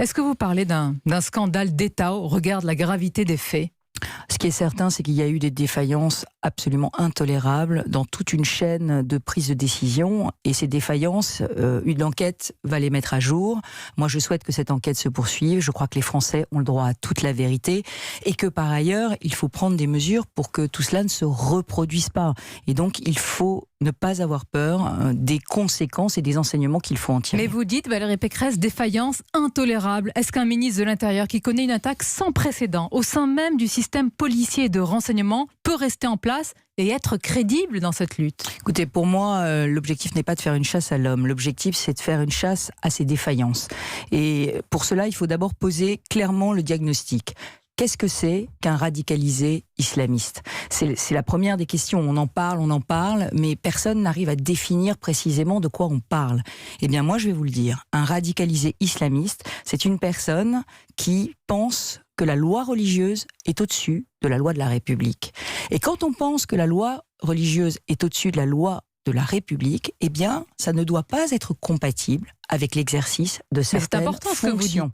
Est-ce que vous parlez d'un scandale d'État au regard de la gravité des faits ? Ce qui est certain, c'est qu'il y a eu des défaillances absolument intolérables dans toute une chaîne de prise de décision. Et ces défaillances, une enquête va les mettre à jour. Moi, je souhaite que cette enquête se poursuive. Je crois que les Français ont le droit à toute la vérité. Et que par ailleurs, il faut prendre des mesures pour que tout cela ne se reproduise pas. Et donc, il faut ne pas avoir peur des conséquences et des enseignements qu'il faut en tirer. Mais vous dites, Valérie Pécresse, défaillance intolérable. Est-ce qu'un ministre de l'Intérieur qui connaît une attaque sans précédent au sein même du système policier et de renseignement peut rester en place et être crédible dans cette lutte ? Écoutez, pour moi, l'objectif n'est pas de faire une chasse à l'homme. L'objectif, c'est de faire une chasse à ses défaillances. Et pour cela, il faut d'abord poser clairement le diagnostic. Qu'est-ce que c'est qu'un radicalisé islamiste ? C'est la première des questions. On en parle, mais personne n'arrive à définir précisément de quoi on parle. Eh bien, moi, je vais vous le dire. Un radicalisé islamiste, c'est une personne qui pense que la loi religieuse est au-dessus de la loi de la République. Et quand on pense que la loi religieuse est au-dessus de la loi de la République, eh bien, ça ne doit pas être compatible avec l'exercice de certaines fonctions.